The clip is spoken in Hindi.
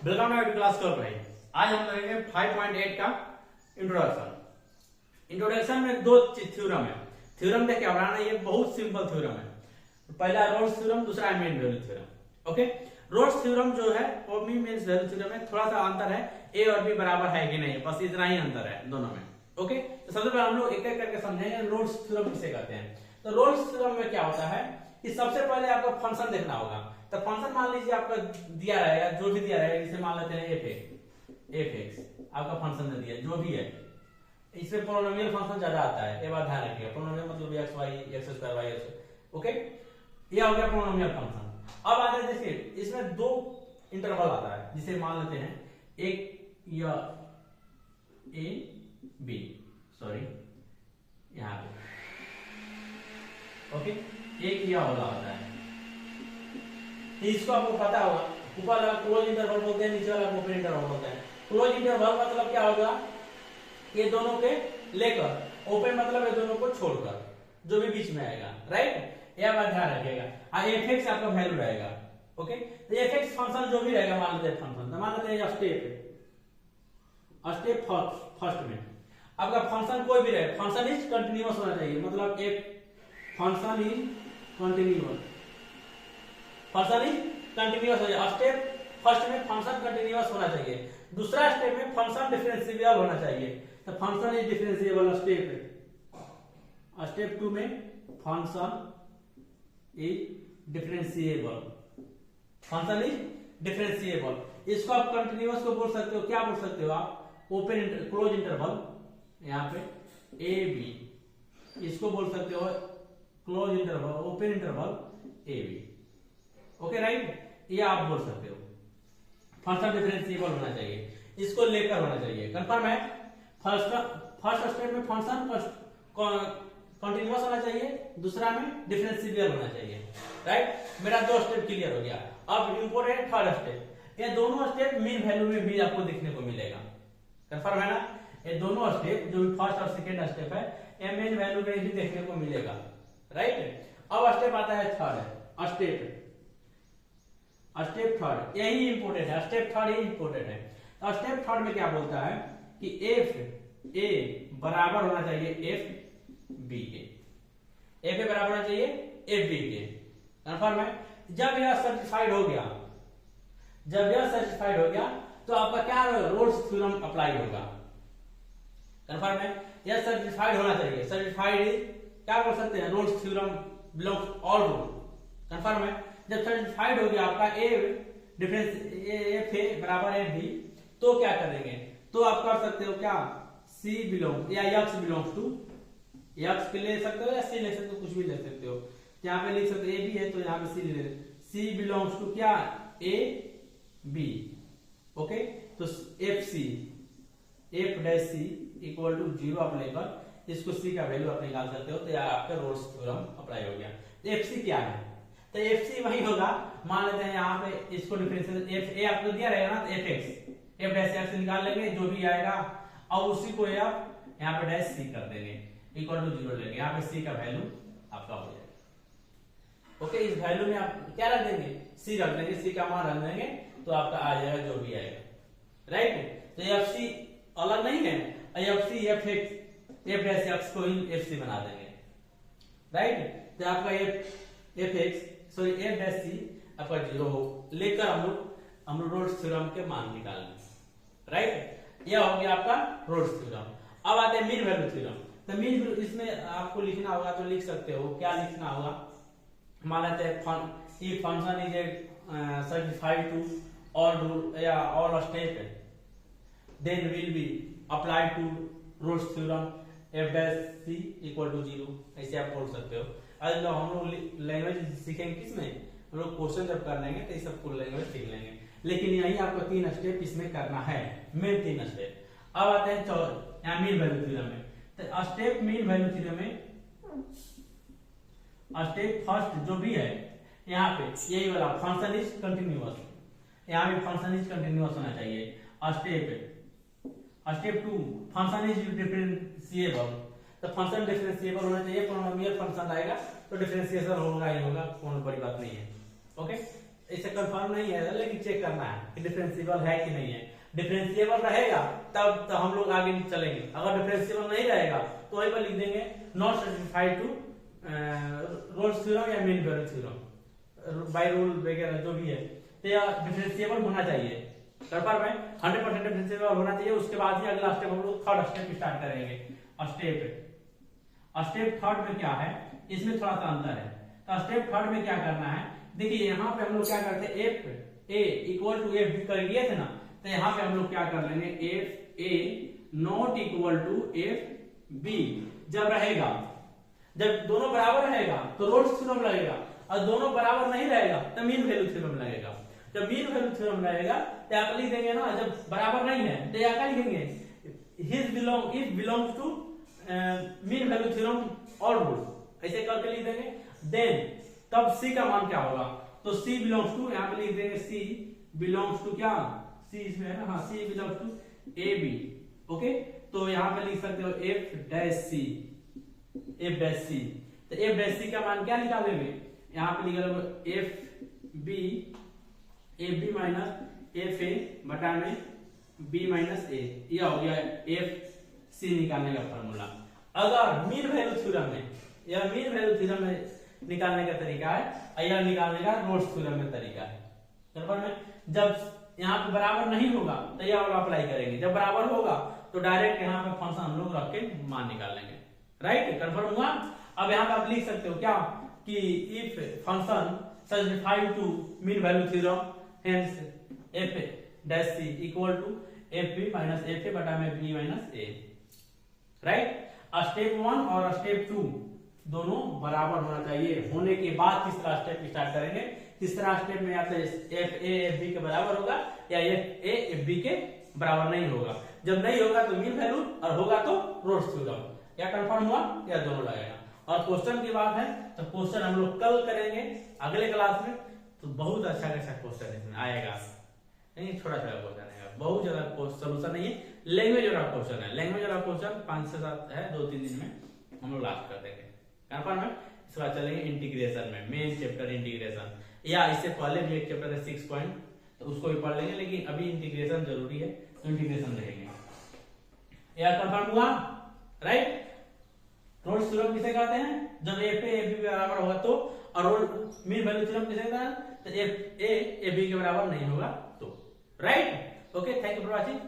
वेलकम टू क्लास 12 भाई। आज हम करेंगे 5.8 का इंट्रोडक्शन में दो थ्योरम है। थ्योरम देख क्या बनाना, ये बहुत सिंपल थ्योरम है। पहला रोल्स थ्योरम, दूसरा mean value theorem. Okay, Rolle's theorem जो है वो मीन वैल्यू थ्योरम में थोड़ा सा अंतर है, ए और बी बराबर है कि नहीं, बस इतना ही अंतर है दोनों में। ओके, तो सबसे पहले हम लोग एक एक करके समझेंगे रोल्स थ्योरम किसे कहते हैं। तो रोल्स थ्योरम में क्या होता है कि सबसे पहले आपको फंक्शन देखना होगा। तो फंक्शन मान लीजिए आपका दिया रहेगा, जो भी दिया रहेगा, जैसे मान लेते हैं एफ एक्स आपका फंक्शन दे दिया, जो भी है इसमें पोलिनोमियल फंक्शन ज्यादा आता है, ये बात ध्यान रखिएगा। पोलिनोमियल मतलब x y x square y x. Okay, ये हो गया पोलिनोमियल फंक्शन। अब आता है देखिए, इसमें दो इंटरवल आता है, जिसे मान लेते हैं एक या ए बी, सॉरी यहाँ पे ओके, एक यह वाला होता है। इसको आपको पता होगा, ऊपर वाला क्लोज इंटरवल बोलते हैं, नीचे वाला ओपन इंटरवल बोलते हैं। क्लोज इंटरवल मतलब क्या होगा, ये दोनों के लेकर, ओपन मतलब ये दोनों को छोड़कर, जो भी बीच में आएगा, राइट। यह बात ध्यान रखिएगा। एफ एक्स आपका वैल्यू रहेगा। ओके, तो एफ एक्स फंक्शन जो भी रहेगा, मान लेते हैं फंक्शन, तो मान लेते हैं स्टेप फर्स्ट में आपका फंक्शन कोई भी रहे, फंक्शन इज कंटिन्यूअस होना चाहिए, मतलब एक function is continuous, function is continuous हो जाए। स्टेप फर्स्ट में फंक्शन कंटिन्यूअस होना चाहिए, दूसरा स्टेप में फंक्शन डिफरेंशिएबल होना चाहिए। तो फंक्शन इज डिफरेंशिएबल स्टेप 2 में function is differentiable, function is differentiable. इसको आप कंटिन्यूअस को बोल सकते हो, क्या बोल सकते हो आप, ओपन क्लोज इंटरवल, यहाँ पे ए बी, इसको बोल सकते हो close interval, open interval a B. Okay right, ये आप बोल सकते हो। फंक्शन डिफरेंशिएबल होना चाहिए, इसको लेकर होना चाहिए, कंफर्म है। फर्स्ट स्टेप में फंक्शन कंटिन्यूअस होना चाहिए, दूसरा में डिफरेंशिएबल होना चाहिए, राइट। मेरा दो स्टेप क्लियर हो गया। अब इंपोर्टेंट थर्ड स्टेप, ये दोनों स्टेप मीन वैल्यू में भी आपको देखने को मिलेगा, कंफर्म है ना। ये दोनों स्टेप जो फर्स्ट और सेकेंड स्टेप है, ये मीन वैल्यू में भी देखने को मिलेगा, राइट। अब स्टेप आता है थर्ड, स्टेप थर्ड, यही इंपोर्टेंट है, स्टेप थर्ड ही इंपोर्टेंट है। तो स्टेप थर्ड में क्या बोलता है कि एफ ए बराबर होना चाहिए एफ बी के, एफ ए बराबर होना चाहिए एफ बी के, कंफर्म है। जब यह सर्टिफाइड हो गया, तो आपका क्या रोल्स थ्योरम अप्लाई होगा, कंफर्म है। यह सर्टिफाइड होना चाहिए, सर्टिफाइड क्या बोल सकते हैं, Rolle's theorem belongs all rule, confirm है। जब सर्टिफाइड हो गया आपका ए डिफरेंस एफ ए बराबर एफ बी, तो क्या करेंगे, तो आप कर सकते हो क्या, सी बिलोंग या एक्स बिलोंग्स टू, एक्स ले सकते हो या सी ले सकते हो, कुछ भी ले सकते हो। यहाँ पे लिख सकते हो ए बी है तो यहाँ पे सी ले सकते, सी बिलोंग्स टू क्या, ए बी। ओके, तो f c, F dash c equal to 0 आप लेकर इसको सी का वैल्यू आप निकाल सकते हो, तो यार आपका रोल्स थ्योरम अप्लाई हो गया। तो एफ सी क्या है, तो एफ सी वही होगा, मान लेते हैं यहाँ पे इसको डिफरेंशियल एफ ए आपको दिया रहेगा ना, तो F x f dash x निकाल लेंगे, जो भी आएगा, और उसी को आप यहाँ पे डैश सी कर देंगे, इक्वल टू 0 लेंगे, यहाँ पे सी का वैल्यू आपका हो जाएगा। ओके, इस वैल्यू में आप क्या रख देंगे, सी रख देंगे, सी का मान रख देंगे, तो आपका आ जाएगा जो भी आएगा, राइट। तो एफ सी अलग नहीं है, f c f x f dash x को ही एफ सी बना देंगे, राइट। तो आपका f x sorry f dash c आपका 0 लेकर हम लोग रोल्स थ्योरम के मान निकालेंगे, राइट। यह हो गया आपका रोल्स थ्योरम। अब आते हैं मीन वैल्यू थ्योरम। तो मीन वैल्यू इसमें आपको लिखना होगा, तो लिख सकते हो, क्या लिखना होगा, मान लेते हैं function is certified to all rule या all step, then will be applied to Rolle's theorem f dash c equal to 0, ऐसे आप बोल सकते हो। आज लोग हम लोग लैंग्वेज सीखेंगे किसमें, हम लोग क्वेश्चन जब कर लेंगे तो ये सब को लैंग्वेज सीख लेंगे, लेकिन यही आपको 3 स्टेप इसमें करना है, मेन 3 स्टेप। अब आते हैं यहाँ मीन वैल्यू थ्योरम में। तो स्टेप मीन वैल्यू थ्योरम में स्टेप फर्स्ट जो भी है, यहाँ पे यही वाला फंक्शन इज कंटिन्यूअस, यहाँ पे फंक्शन इज कंटिन्यूअस होना चाहिए। स्टेप 2 फंक्शन इज डिफरेंशिएबल, तो फंक्शन डिफरेंशिएबल होना चाहिए, पोलिनोमियल फंक्शन आएगा तो डिफरेंशिएशन होगा ही होगा, कोई बड़ी बात नहीं है। ओके, ऐसे कंफर्म नहीं है, लेकिन चेक करना है कि डिफरेंशिएबल है कि नहीं है। डिफरेंशिएबल रहेगा तब तो हम लोग आगे चलेंगे, अगर डिफरेंशिएबल नहीं रहेगा तो वहीं पर लिख देंगे not satisfied to Rolle's theorem या mean value theorem by rule वगैरह जो भी है, तो यह डिफरेंशिएबल होना चाहिए। कंफर्म है, 100% डिफरेंशिएबल होना चाहिए। उसके बाद ही अगला स्टेप हम लोग थर्ड स्टेप स्टार्ट करेंगे। स्टेप थर्ड में क्या है, इसमें थोड़ा सा अंतर है। तो स्टेप थर्ड में क्या करना है, देखिए यहाँ पे हम लोग क्या करते हैं, f a equal to f b कर लिए थे ना, तो यहाँ पे हम लोग क्या कर लेंगे, f a not equal to f b जब रहेगा, जब दोनों बराबर रहेगा तो रोल्स थ्योरम लगेगा, और दोनों बराबर नहीं रहेगा तो मीन वैल्यू थ्योरम लगेगा। जब मीन वैल्यू थ्योरम लगेगा तो आप लिख देंगे ना, जब बराबर नहीं है तो क्या क्या लिखेंगे, his belong if belongs to mean value theorem all rule, ऐसे करके लिख देंगे। देन तब सी का मान क्या होगा, तो सी बिलोंग्स टू, यहाँ पे लिख देंगे सी बिलोंग्स टू क्या, सी इसमें है ना, हाँ C belongs to A B. Okay, तो यहाँ पे लिख सकते हो F dash C, F dash C. तो एफ डैश सी का मान क्या निकालेंगे, यहाँ पे लिख f b minus f a बटा में बी माइनस ए, यह हो गया एफ सी निकालने का फॉर्मूला। अगर मीन वैल्यू थ्योरम में, यह मीन वैल्यू थ्योरम में निकालने का तरीका है, यह निकालने का रोल्स थ्योरम में तरीका है। कंफर्म है, जब यहाँ पे बराबर नहीं होगा तो यह वाला अप्लाई करेंगे, जब बराबर होगा तो डायरेक्ट यहाँ पे फंक्शन हम लोग रख के मान निकाल लेंगे। राइट, कंफर्म हुआ। अब यहाँ पे आप लिख सकते हो क्या कि if function satisfied to mean value theorem, hence f dash c equal to f b minus f a बटा में b minus a. Right, step 1 और स्टेप 2 दोनों बराबर होना चाहिए। होने के बाद तीसरा स्टेप स्टार्ट करेंगे। तीसरा स्टेप में या तो एफ ए एफ बी के बराबर होगा या एफ ए एफ बी के बराबर नहीं होगा। जब नहीं होगा तो मीन वैल्यू, और होगा तो रोल्स थ्योरम। क्या कंफर्म हुआ, या दोनों लगेगा। और क्वेश्चन की बात है तो क्वेश्चन हम लोग कल करेंगे अगले क्लास में, तो बहुत अच्छा क्वेश्चन इसमें आएगा, नहीं छोटा छोटा क्वेश्चन आएगा, बहुत ज्यादा सोल्यूशन नहीं है, लैंग्वेज वाला क्वेश्चन है। लैंग्वेज वाला क्वेश्चन 5 से 7 है, 2-3 दिन में हम लोग लास्ट कर देंगे। कंफर्म है। इसके बाद चलेंगे इंटीग्रेशन में, मेन चैप्टर इंटीग्रेशन, या इससे पहले भी एक चैप्टर है 6 पॉइंट, तो उसको भी पढ़ लेंगे, लेकिन अभी इंटीग्रेशन जरूरी है तो इंटीग्रेशन रहेंगे। या कंफर्म हुआ। राइट, रोल्स थ्योरम किसे कहते हैं, जब एफ ए एफ बी बराबर होगा तो, और रोल मीन वैल्यू थ्योरम किसे कहते हैं, तो एफ ए एफ बी के बराबर नहीं होगा तो। Right, okay, thank you for watching.